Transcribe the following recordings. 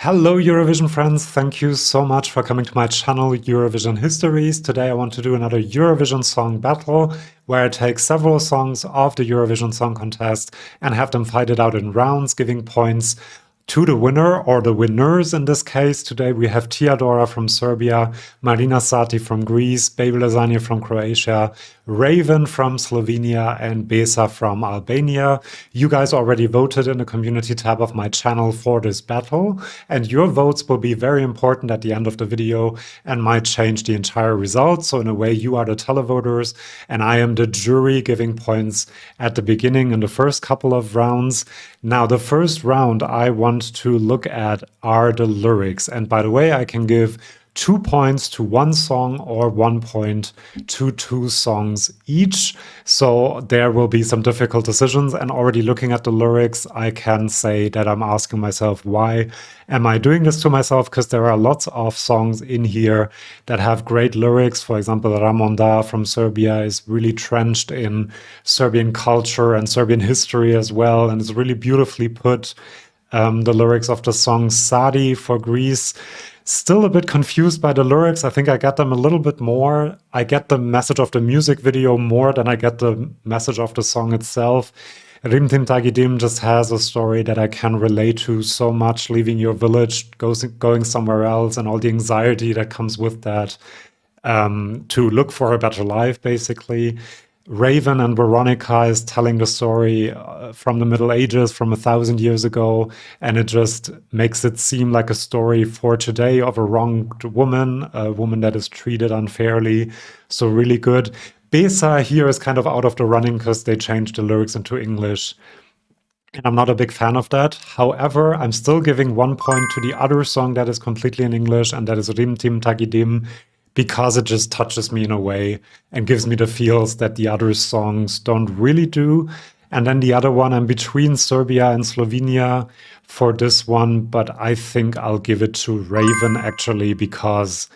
Hello Eurovision friends, thank you so much for coming to my channel Eurovision Histories. Today I want to do another Eurovision Song Battle where I take several songs of the Eurovision Song Contest and have them fight it out in rounds, giving points to the winner or the winners in this case. Today we have Teya Dora from Serbia, Marina Satti from Greece, Lasagna from Croatia, Raiven from Slovenia, and Besa from Albania. You guys already voted in the community tab of my channel for this battle, and your votes will be very important at the end of the video and might change the entire result. So in a way, you are the televoters, and I am the jury giving points at the beginning in the first couple of rounds. Now, the first round I want to look at are the lyrics. And by the way, I can give 2 points to one song or 1 point to 2 songs each. So there will be some difficult decisions. And already looking at the lyrics, I can say that I'm asking myself, why am I doing this to myself? Because there are lots of songs in here that have great lyrics. For example, Ramonda from Serbia is really trenched in Serbian culture and Serbian history as well. And it's really beautifully put. The lyrics of the song Sadi for Greece. Still a bit confused by the lyrics. I think I get them a little bit more. I get the message of the music video more than I get the message of the song itself. Tim Tagi Dim just has a story that I can relate to so much, leaving your village, going somewhere else, and all the anxiety that comes with that, to look for a better life, basically. Raiven and Veronika is telling the story from the Middle Ages, from 1,000 years ago, and it just makes it seem like a story for today of a wronged woman, a woman that is treated unfairly. So really good. Besa here is kind of out of the running because they changed the lyrics into English, and I'm not a big fan of that. However, I'm still giving 1 point to the other song that is completely in English, and that is Tim Tagi Dim, because it just touches me in a way and gives me the feels that the other songs don't really do. And then the other one, I'm between Serbia and Slovenia for this one, but I think I'll give it to Raiven actually, because,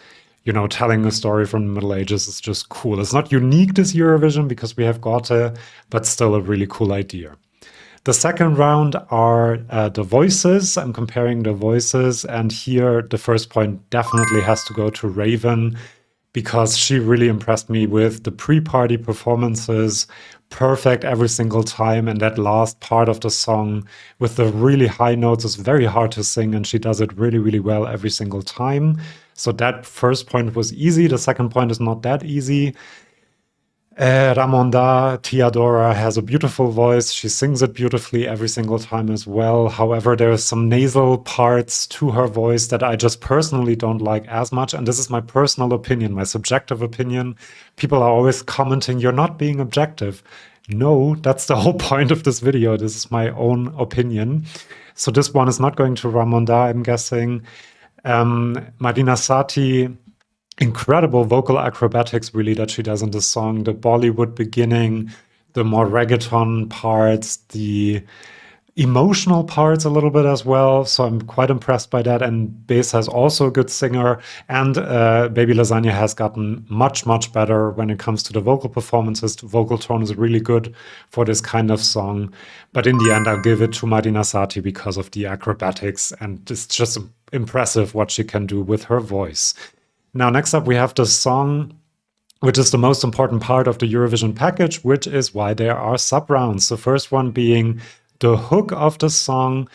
you know, telling a story from the Middle Ages is just cool. It's not unique this Eurovision because we have Gote, but still a really cool idea. The second round are the voices. I'm comparing the voices, and here the first point definitely has to go to Raiven, because she really impressed me with the pre-party performances, perfect every single time, and that last part of the song with the really high notes is very hard to sing, and she does it really, really well every single time. So that first point was easy. The second point is not that easy. Ramonda, Teya Dora, has a beautiful voice. She sings it beautifully every single time as well. However, there are some nasal parts to her voice that I just personally don't like as much. And this is my personal opinion, my subjective opinion. People are always commenting, you're not being objective. No, that's the whole point of this video. This is my own opinion. So this one is not going to Ramonda, I'm guessing. Marina Satti, incredible vocal acrobatics really that she does in the song. The Bollywood beginning, the more reggaeton parts, the emotional parts a little bit as well. So I'm quite impressed by that. And Besa is also a good singer. And Baby Lasagna has gotten much, much better when it comes to the vocal performances. The vocal tone is really good for this kind of song. But in the end, I'll give it to Marina Satti because of the acrobatics. And it's just impressive what she can do with her voice. Now, next up, we have the song, which is the most important part of the Eurovision package, which is why there are sub-rounds. The first one being the hook of the song.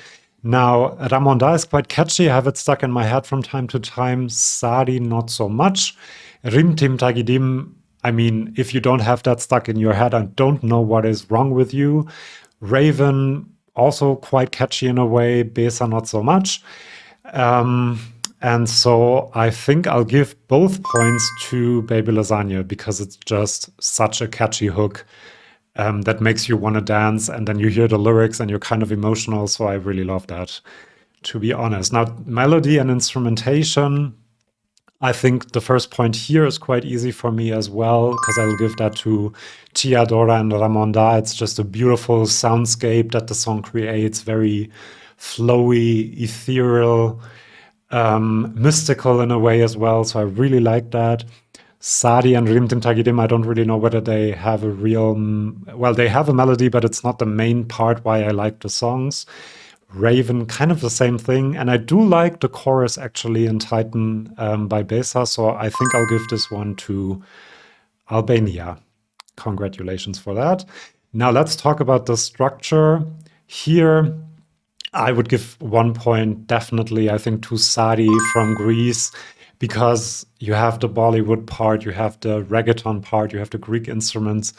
Now, Ramonda is quite catchy. I have it stuck in my head from time to time. Sadi, not so much. Tim Tagi Dim, I mean, if you don't have that stuck in your head, I don't know what is wrong with you. Raiven, also quite catchy in a way. Besa, not so much. And so I think I'll give both points to Baby Lasagna because it's just such a catchy hook that makes you want to dance. And then you hear the lyrics and you're kind of emotional. So I really love that, to be honest. Now, melody and instrumentation, I think the first point here is quite easy for me as well, because I'll give that to Teya Dora and Ramonda. It's just a beautiful soundscape that the song creates, very flowy, ethereal, mystical in a way as well, so I really like that. Sadi and Tim Tagi Dim, I don't really know whether they have a real... well, they have a melody, but it's not the main part why I like the songs. Raiven, kind of the same thing. And I do like the chorus actually in Titan by Besa, so I think I'll give this one to Albania. Congratulations for that. Now let's talk about the structure. Here, I would give 1 point definitely, I think, to Zari from Greece, because you have the Bollywood part, you have the reggaeton part, you have the Greek instruments,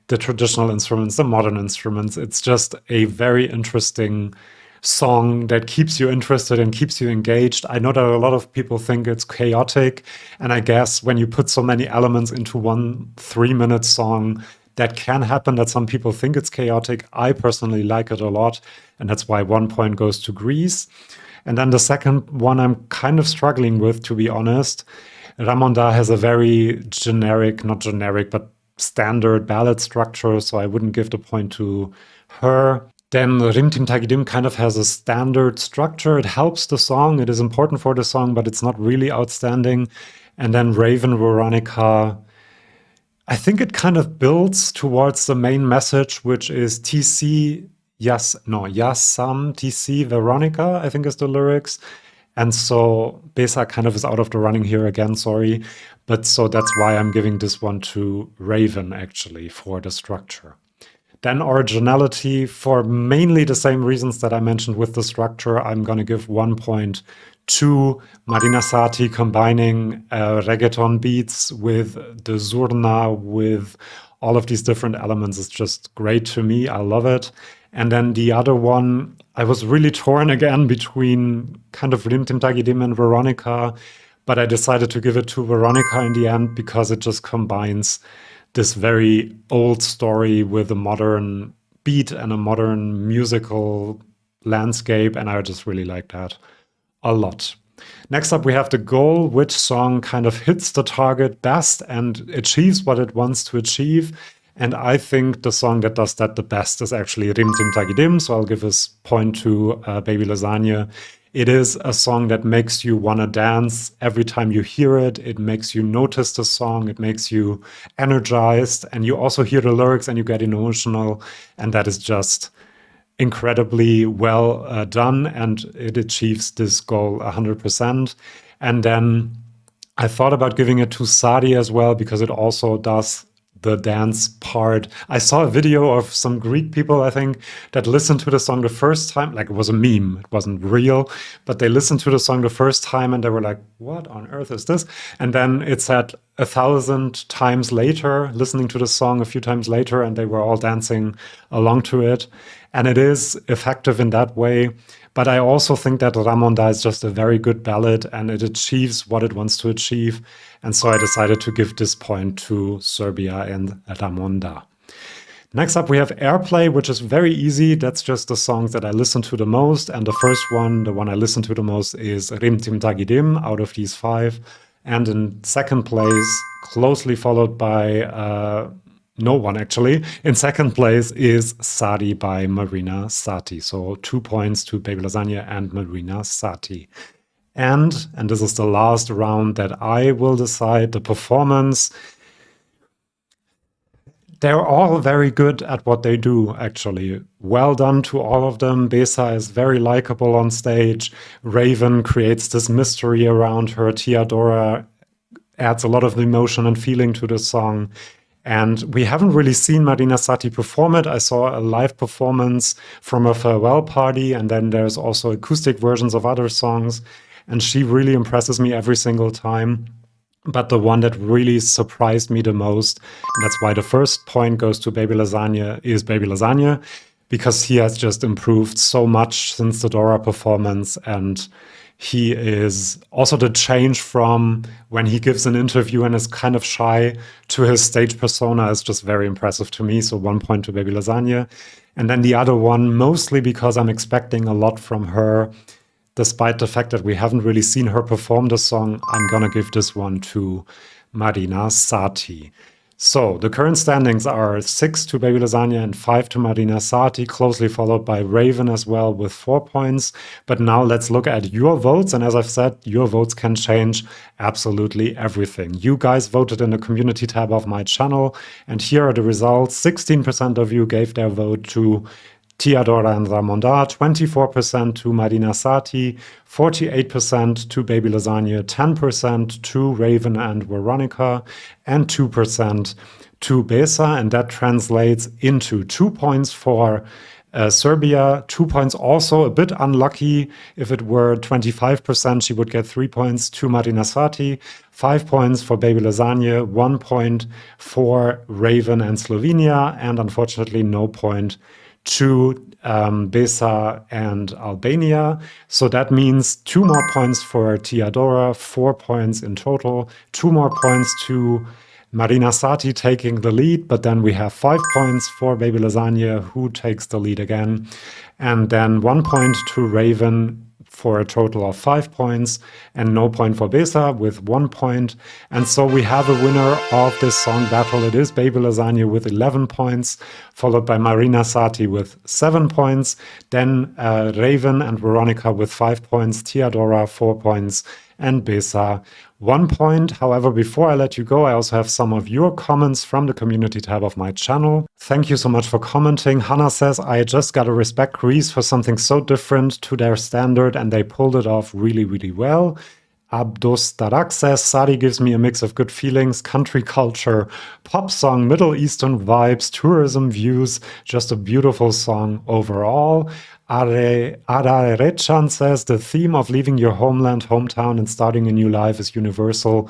the traditional instruments, the modern instruments. It's just a very interesting song that keeps you interested and keeps you engaged. I know that a lot of people think it's chaotic, and I guess when you put so many elements into one 3-minute song, that can happen, that some people think it's chaotic. I personally like it a lot, and that's why 1 point goes to Greece. And then the second one I'm kind of struggling with, to be honest. Ramonda has a very generic, not generic, but standard ballad structure, so I wouldn't give the point to her. Then Tim Tagi Dim kind of has a standard structure. It helps the song, it is important for the song, but it's not really outstanding. And then Raiven, Veronika, I think it kind of builds towards the main message, which is TC, Yasam, TC, Veronika, I think is the lyrics. And so Besa kind of is out of the running here again, sorry. But so that's why I'm giving this one to Raiven, actually, for the structure. Then Originality, for mainly the same reasons that I mentioned with the structure, I'm going to give 1 point to Marina Satti, combining reggaeton beats with the zurna, with all of these different elements. It's just great to me. I love it. And then the other one, I was really torn again between kind of Tim Tagi Dim and Veronika, but I decided to give it to Veronika in the end because it just combines this very old story with a modern beat and a modern musical landscape, and I just really like that a lot. Next up, we have the goal, which song kind of hits the target best and achieves what it wants to achieve. And I think the song that does that the best is actually Tim Tagi Dim, so I'll give this point to Baby Lasagna. It is a song that makes you want to dance every time you hear it. It makes you notice the song. It makes you energized. And you also hear the lyrics and you get emotional. And that is just incredibly well done. And it achieves this goal 100%. And then I thought about giving it to Zari as well, because it also does the dance part. I saw a video of some Greek people, I think, that listened to the song the first time, like it was a meme, it wasn't real, but they listened to the song the first time and they were like, what on earth is this? And then it said 1,000 times later, listening to the song a few times later, and they were all dancing along to it. And it is effective in that way. But I also think that Ramonda is just a very good ballad and it achieves what it wants to achieve. And so I decided to give this point to Serbia and Ramonda. Next up, we have AirPlay, which is very easy. That's just the songs that I listen to the most. And the first one, the one I listen to the most, is Tim Tagi Dim out of these 5. And in second place, closely followed by no one actually. In second place is Zari by Marina Satti. So 2 points to Baby Lasagna and Marina Satti. And this is the last round that I will decide the performance. They're all very good at what they do, actually. Well done to all of them. Besa is very likable on stage. Raiven creates this mystery around her. Teya Dora adds a lot of emotion and feeling to the song. And we haven't really seen Marina Satti perform it. I saw a live performance from a farewell party, and then there's also acoustic versions of other songs. And she really impresses me every single time. But the one that really surprised me the most, and that's why the first point goes to Baby Lasagna, is Baby Lasagna, because he has just improved so much since the Dora performance. And he is also the change from when he gives an interview and is kind of shy to his stage persona is just very impressive to me. So 1 point to Baby Lasagna. And then the other one, mostly because I'm expecting a lot from her, despite the fact that we haven't really seen her perform the song, I'm gonna give this one to Marina Satti. So the current standings are 6 to Baby Lasagna and 5 to Marina Satti, closely followed by Raiven as well with 4 points. But now let's look at your votes. And as I've said, your votes can change absolutely everything. You guys voted in the community tab of my channel. And here are the results. 16% of you gave their vote to Teya Dora and Ramonda, 24% to Marina Satti, 48% to Baby Lasagna, 10% to Raiven and Veronika, and 2% to Besa, and that translates into 2 points for Serbia, 2 points also a bit unlucky. If it were 25%, she would get 3 points to Marina Satti, 5 points for Baby Lasagna, 1 point for Raiven and Slovenia, and unfortunately no point to Besa and Albania. So that means 2 more points for Teya Dora, 4 points in total, 2 more points to Marina Satti taking the lead, but then we have 5 points for Baby Lasagna, who takes the lead again, and then 1 point to Raiven for a total of 5 points, and no point for Besa with 1 point. And so we have a winner of this song battle. It is Baby Lasagna with 11 points, followed by Marina Satti with 7 points, then Raiven and Veronika with 5 points, Teya Dora 4 points, and Besa 1 point. However, before I let you go, I also have some of your comments from the community tab of my channel. Thank you so much for commenting. Hannah says, I just gotta respect Greece for something so different to their standard, and they pulled it off really, really well. Abdostarak says, Sari gives me a mix of good feelings, country culture, pop song, Middle Eastern vibes, tourism views, just a beautiful song overall. Ararechan says, the theme of leaving your homeland, hometown, and starting a new life is universal.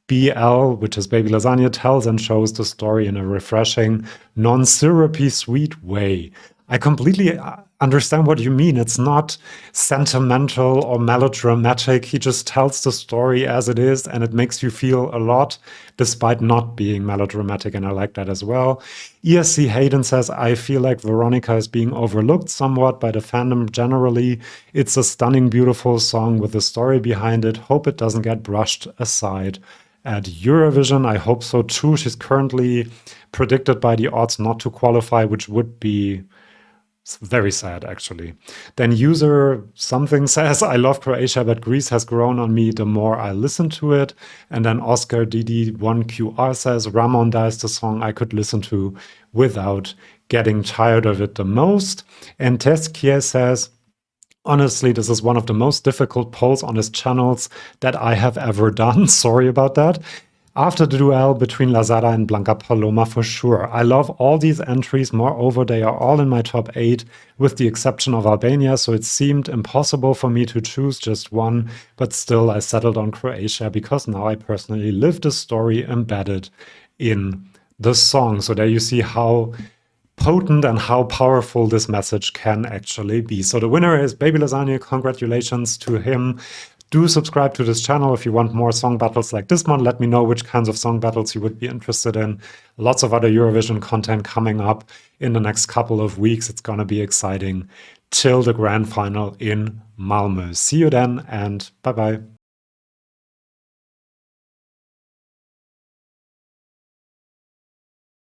BL, which is Baby Lasagna, tells and shows the story in a refreshing, non-syrupy, sweet way. I completely understand what you mean. It's not sentimental or melodramatic. He just tells the story as it is, and it makes you feel a lot, despite not being melodramatic, and I like that as well. ESC Hayden says, I feel like Veronika is being overlooked somewhat by the fandom generally. It's a stunning, beautiful song with a story behind it. Hope it doesn't get brushed aside at Eurovision. I hope so too. She's currently predicted by the odds not to qualify, which would be very sad, actually. Then user something says, I love Croatia, but Greece has grown on me the more I listen to it. And then Oscar DD1QR says, Ramonda is the song I could listen to without getting tired of it the most. And Teskie says, honestly, this is one of the most difficult polls on his channels that I have ever done. Sorry about that. After the duel between Lazada and Blanca Paloma, for sure. I love all these entries. Moreover, they are all in my top 8, with the exception of Albania, so it seemed impossible for me to choose just one, but still I settled on Croatia because now I personally live the story embedded in the song. So there you see how potent and how powerful this message can actually be. So the winner is Baby Lasagna. Congratulations to him. Do subscribe to this channel if you want more song battles like this one. Let me know which kinds of song battles you would be interested in. Lots of other Eurovision content coming up in the next couple of weeks. It's gonna be exciting till the grand final in Malmö. See you then, and bye-bye.